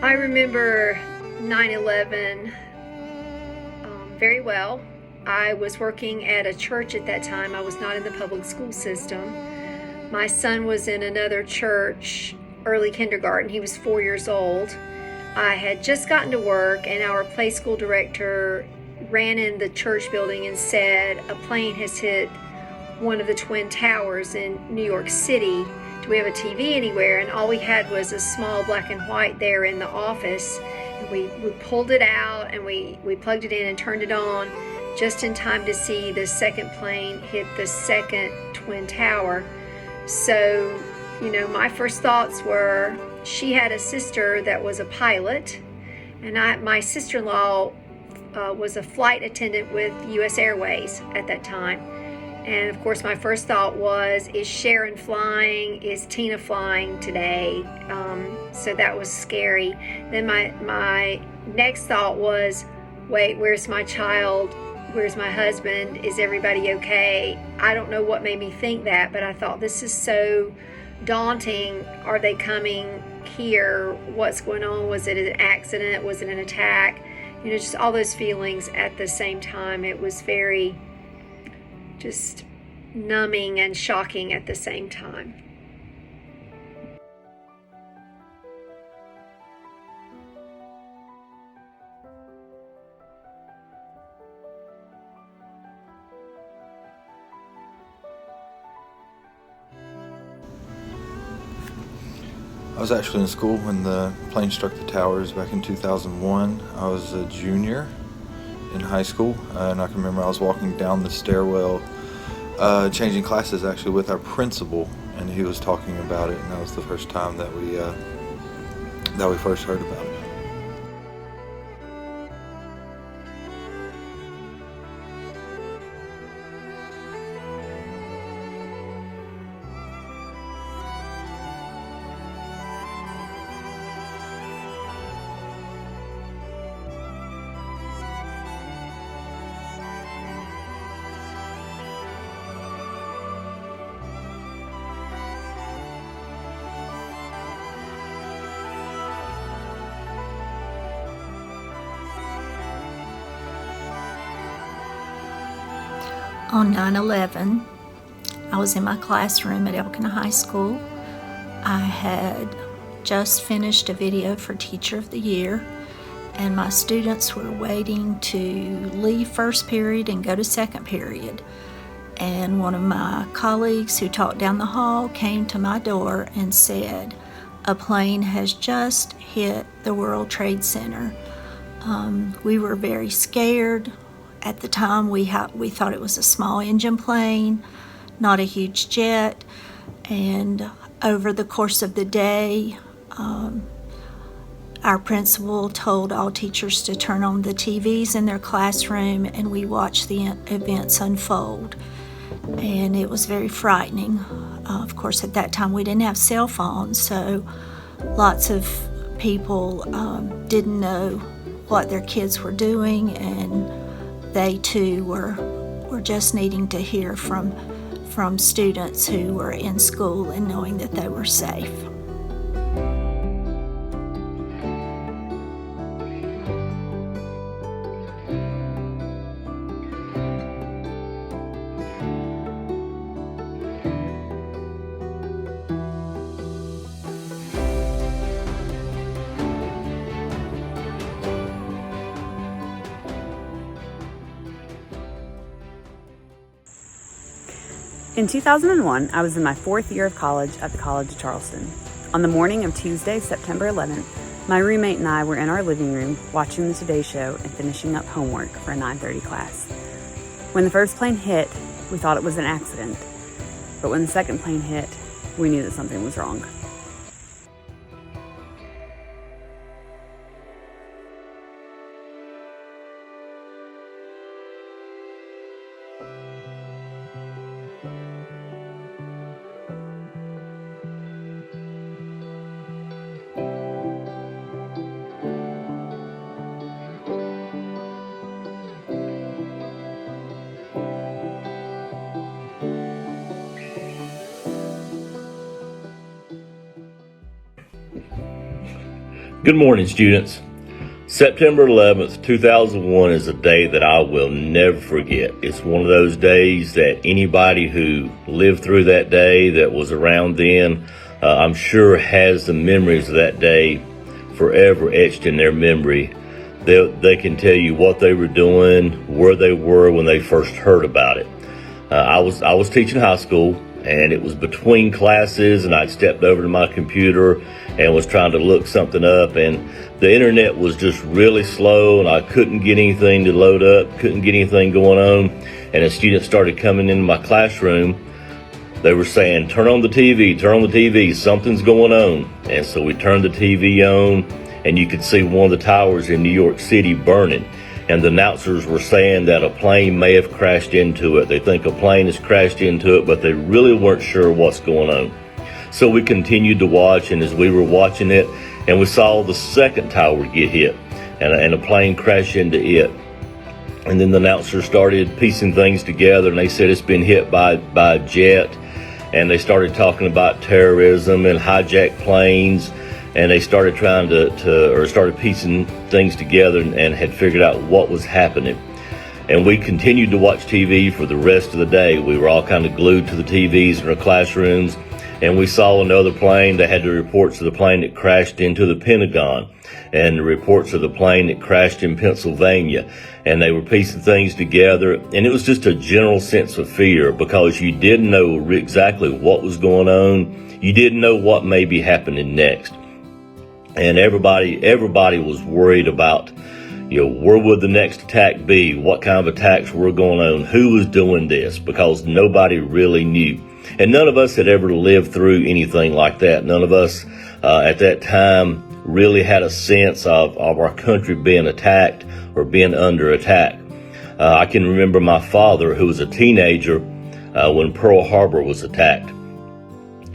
I remember 9/11 very well. I was working at a church at that time. I was not in the public school system. My son was in another church, early kindergarten. He was 4 years old. I had just gotten to work, and our play school director ran in the church building and said, "A plane has hit one of the Twin Towers in New York City. Do we have a TV anywhere?" And all we had was a small black and white there in the office. And we pulled it out and we plugged it in and turned it on just in time to see the second plane hit the second Twin Tower. So, my first thoughts were, she had a sister that was a pilot, and my sister-in-law was a flight attendant with U.S. Airways at that time. And of course, my first thought was, is Sharon flying? Is Tina flying today? So that was scary. Then my next thought was, wait, where's my child? Where's my husband? Is everybody okay? I don't know what made me think that, but I thought, this is so daunting. Are they coming here? What's going on? Was it an accident? Was it an attack? Just all those feelings at the same time. It was very just numbing and shocking at the same time. I was actually in school when the plane struck the towers back in 2001. I was a junior in high school, and I can remember I was walking down the stairwell, changing classes actually with our principal, and he was talking about it, and that was the first time that we first heard about it. On 9/11, I was in my classroom at Elkin High School. I had just finished a video for Teacher of the Year, and my students were waiting to leave first period and go to second period. And one of my colleagues who taught down the hall came to my door and said, "A plane has just hit the World Trade Center." We were very scared. At the time, we thought it was a small engine plane, not a huge jet. And over the course of the day, our principal told all teachers to turn on the TVs in their classroom, and we watched the events unfold. And it was very frightening. Of course, at that time, we didn't have cell phones, so lots of people didn't know what their kids were doing, and they too were just needing to hear from students who were in school and knowing that they were safe. In 2001, I was in my fourth year of college at the College of Charleston. On the morning of Tuesday, September 11th, my roommate and I were in our living room watching the Today Show and finishing up homework for a 9:30 class. When the first plane hit, we thought it was an accident. But when the second plane hit, we knew that something was wrong. Good morning, students. September 11th, 2001 is a day that I will never forget. It's one of those days that anybody who lived through that day, that was around then, I'm sure has the memories of that day forever etched in their memory. They can tell you what they were doing, where they were when they first heard about it. I was teaching high school, and it was between classes, and I'd stepped over to my computer and was trying to look something up, and the internet was just really slow, and I couldn't get anything to load up, couldn't get anything going on. And as students started coming into my classroom, they were saying, turn on the TV, something's going on. And so we turned the TV on, and you could see one of the towers in New York City burning. And the announcers were saying that a plane may have crashed into it. They think a plane has crashed into it, but they really weren't sure what's going on. So we continued to watch, and as we were watching it, and we saw the second tower get hit, and a plane crash into it. And then the announcers started piecing things together, and they said it's been hit by a jet. And they started talking about terrorism and hijacked planes. And they started started piecing things together and had figured out what was happening. And we continued to watch TV for the rest of the day. We were all kind of glued to the TVs in our classrooms. And we saw another plane. They had the reports of the plane that crashed into the Pentagon, and the reports of the plane that crashed in Pennsylvania. And they were piecing things together. And it was just a general sense of fear, because you didn't know exactly what was going on. You didn't know what may be happening next. And everybody was worried about, where would the next attack be? What kind of attacks were going on? Who was doing this? Because nobody really knew. And none of us had ever lived through anything like that. None of us at that time really had a sense of our country being attacked or being under attack. I can remember my father, who was a teenager when Pearl Harbor was attacked.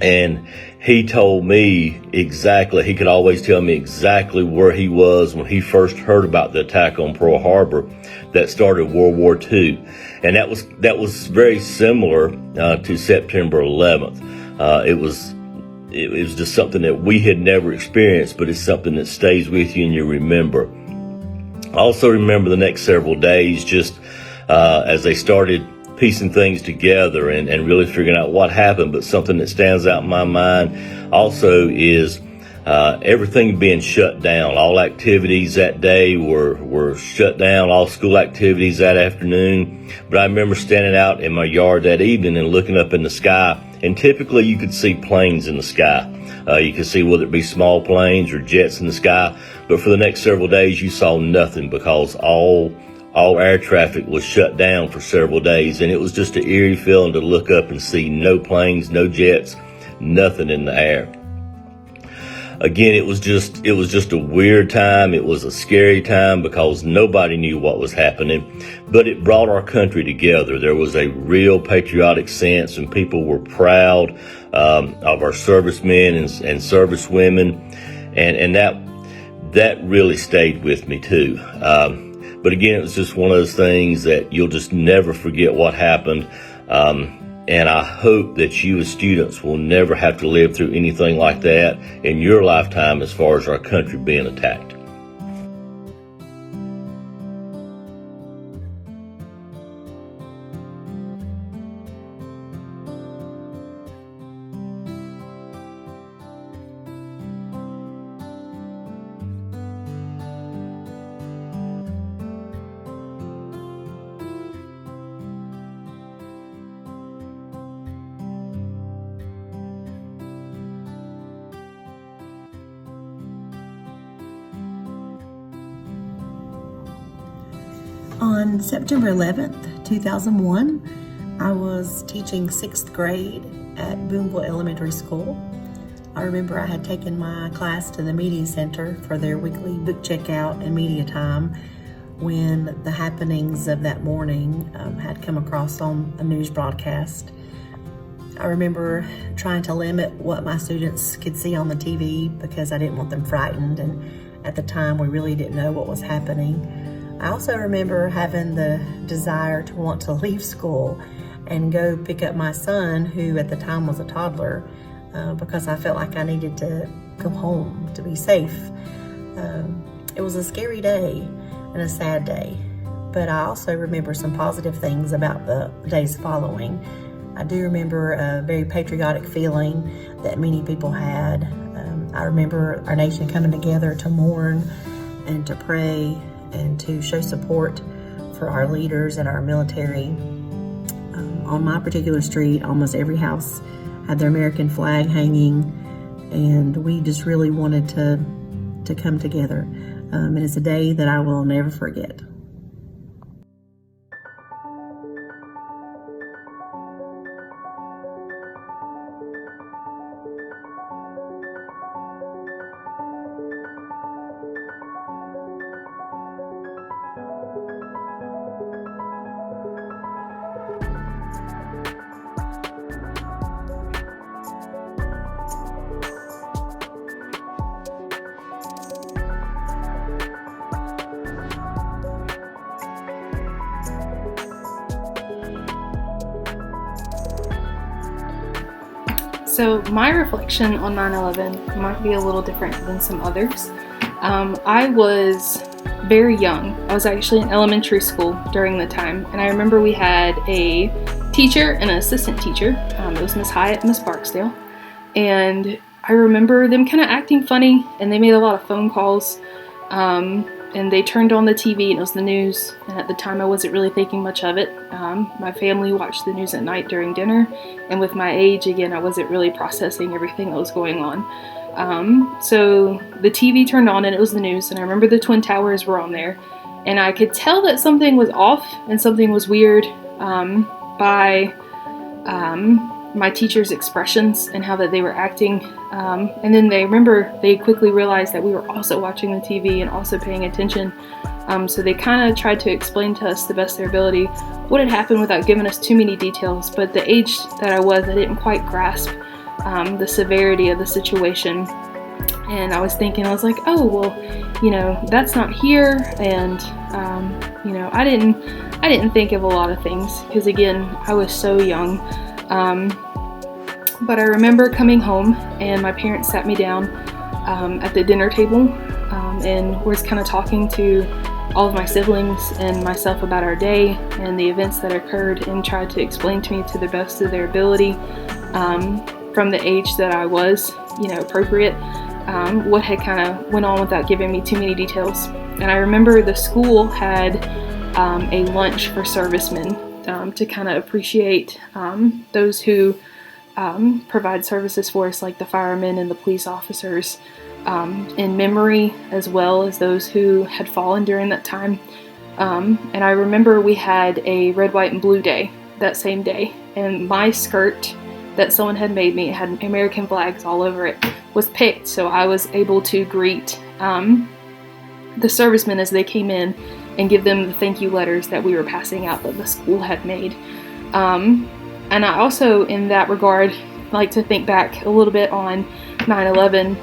And he told me exactly, he could always tell me exactly where he was when he first heard about the attack on Pearl Harbor that started World War II. And that was very similar to September 11th. It was just something that we had never experienced, but it's something that stays with you and you remember. I also remember the next several days, just as they started piecing things together and really figuring out what happened. But something that stands out in my mind also is everything being shut down. All activities that day were shut down, all school activities that afternoon. But I remember standing out in my yard that evening and looking up in the sky, and typically you could see planes in the sky. You could see whether it be small planes or jets in the sky. But for the next several days, you saw nothing, because all air traffic was shut down for several days. And it was just an eerie feeling to look up and see no planes, no jets, nothing in the air. Again, it was just a weird time. It was a scary time, because nobody knew what was happening, but it brought our country together. There was a real patriotic sense, and people were proud of our servicemen and servicewomen, and that really stayed with me too. But again, it was just one of those things that you'll just never forget what happened. And I hope that you as students will never have to live through anything like that in your lifetime, as far as our country being attacked. On September 11th, 2001, I was teaching 6th grade at Boonville Elementary School. I remember I had taken my class to the media center for their weekly book checkout and media time when the happenings of that morning had come across on a news broadcast. I remember trying to limit what my students could see on the TV because I didn't want them frightened, and at the time we really didn't know what was happening. I also remember having the desire to want to leave school and go pick up my son, who at the time was a toddler, because I felt like I needed to go home to be safe. It was a scary day and a sad day, but I also remember some positive things about the days following. I do remember a very patriotic feeling that many people had. I remember our nation coming together to mourn and to pray and to show support for our leaders and our military. On my particular street, almost every house had their American flag hanging, and we just really wanted to come together. And it's a day that I will never forget. So my reflection on 9/11 might be a little different than some others. I was very young. I was actually in elementary school during the time, and I remember we had a teacher and an assistant teacher. It was Miss Hyatt and Miss Barksdale, and I remember them kind of acting funny, and they made a lot of phone calls, and they turned on the TV, and it was the news, and at the time I wasn't really thinking much of it. My family watched the news at night during dinner, and with my age, again, I wasn't really processing everything that was going on. So the TV turned on and it was the news, and I remember the Twin Towers were on there, and I could tell that something was off and something was weird by my teacher's expressions and how that they were acting. And then they quickly realized that we were also watching the TV and also paying attention. So they kind of tried to explain to us the best of their ability what had happened without giving us too many details. But the age that I was, I didn't quite grasp the severity of the situation. And I was thinking, I was like, oh, well, that's not here. And, I didn't think of a lot of things because, again, I was so young. But I remember coming home and my parents sat me down at the dinner table and was kind of talking to all of my siblings and myself about our day and the events that occurred, and tried to explain to me to the best of their ability from the age that I was, appropriate, what had kind of went on without giving me too many details. And I remember the school had a lunch for servicemen to kind of appreciate those who provide services for us, like the firemen and the police officers, in memory, as well as those who had fallen during that time. And I remember we had a red, white, and blue day that same day, and my skirt that someone had made me, it had American flags all over it, was picked, so I was able to greet the servicemen as they came in and give them the thank you letters that we were passing out that the school had made. And I also, in that regard, like to think back a little bit on 9/11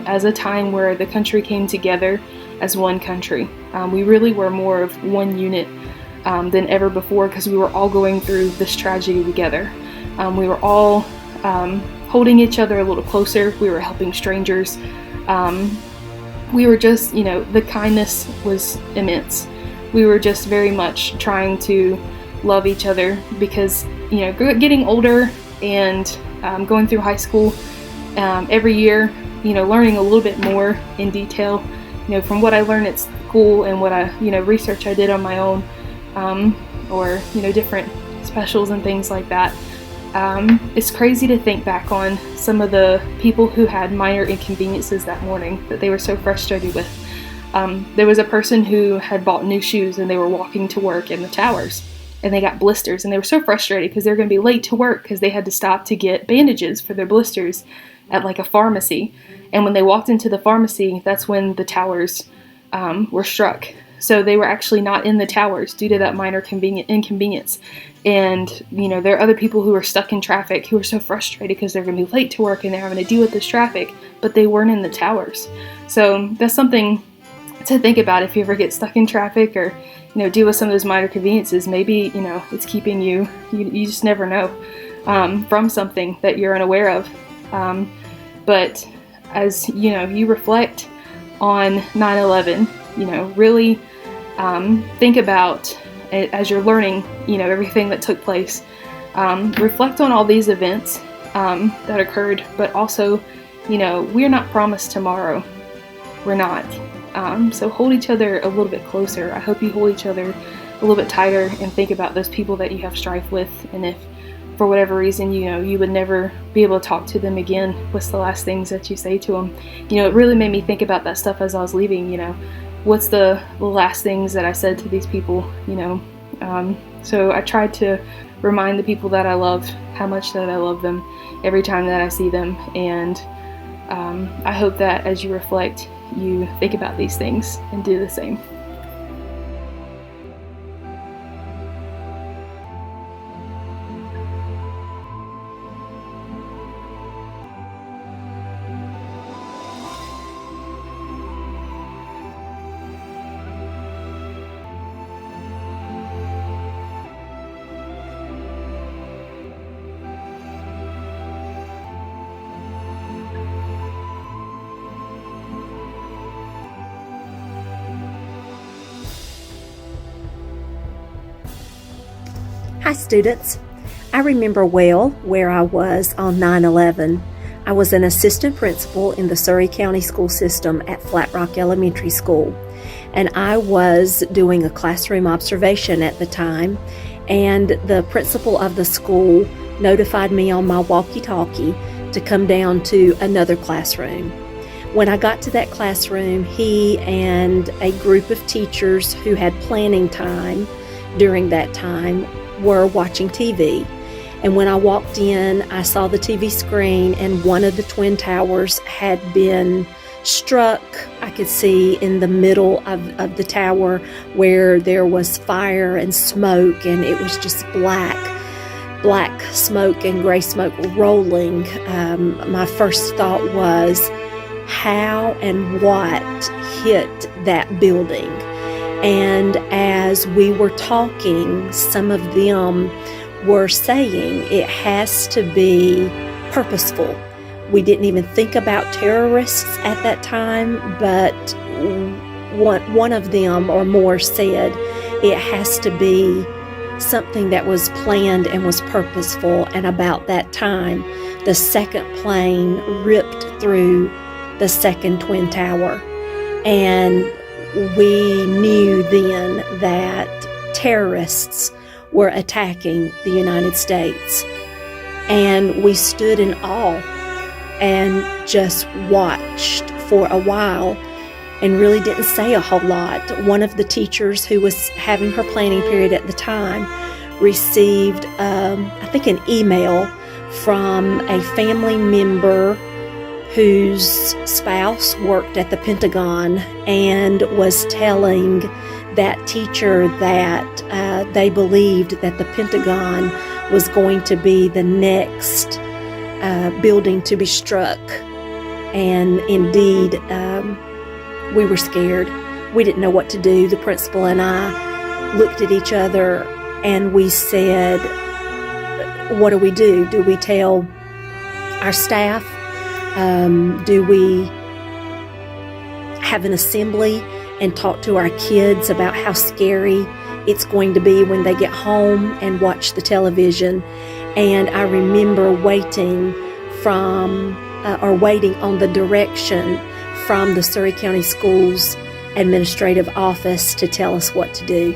as a time where the country came together as one country. We really were more of one unit than ever before, because we were all going through this tragedy together. We were all holding each other a little closer. We were helping strangers. We were just, the kindness was immense. We were just very much trying to love each other because, getting older and going through high school every year, learning a little bit more in detail, from what I learned at school and what I, research I did on my own, or, different specials and things like that. It's crazy to think back on some of the people who had minor inconveniences that morning that they were so frustrated with. There was a person who had bought new shoes and they were walking to work in the towers, and they got blisters, and they were so frustrated because they were going to be late to work because they had to stop to get bandages for their blisters at like a pharmacy. And when they walked into the pharmacy, that's when the towers were struck. So they were actually not in the towers due to that minor inconvenience. And, there are other people who are stuck in traffic who are so frustrated because they're going to be late to work and they're having to deal with this traffic, but they weren't in the towers. So that's something to think about if you ever get stuck in traffic or, deal with some of those minor conveniences. Maybe, it's keeping you just never know from something that you're unaware of. But as, you reflect on 9/11. Really think about it as you're learning, everything that took place. Reflect on all these events that occurred, but also, we're not promised tomorrow. We're not. So hold each other a little bit closer. I hope you hold each other a little bit tighter and think about those people that you have strife with, and if for whatever reason, you would never be able to talk to them again, what's the last things that you say to them? It really made me think about that stuff as I was leaving, what's the last things that I said to these people, so I tried to remind the people that I love how much that I love them every time that I see them, and I hope that as you reflect, you think about these things and do the same. Hi students, I remember well where I was on 9/11. I was an assistant principal in the Surry County school system at Flat Rock Elementary School, and I was doing a classroom observation at the time, and the principal of the school notified me on my walkie-talkie to come down to another classroom. When I got to that classroom, he and a group of teachers who had planning time during that time were watching TV. And when I walked in, I saw the TV screen, and one of the twin towers had been struck. I could see in the middle of the tower where there was fire and smoke, and it was just black smoke and gray smoke rolling. My first thought was, how and what hit that building? And as we were talking, some of them were saying it has to be purposeful. We didn't even think about terrorists at that time, but one of them or more said it has to be something that was planned and was purposeful. And about that time, the second plane ripped through the second twin tower. And we knew then that terrorists were attacking the United States. And we stood in awe and just watched for a while and really didn't say a whole lot. One of the teachers who was having her planning period at the time received, I think, an email from a family member whose spouse worked at the Pentagon and was telling that teacher that they believed that the Pentagon was going to be the next building to be struck. And indeed, we were scared. We didn't know what to do. The principal and I looked at each other and we said, what do we do? Do we tell our staff? Do we have an assembly and talk to our kids about how scary it's going to be when they get home and watch the television? And I remember waiting on the direction from the Surry County Schools administrative office to tell us what to do.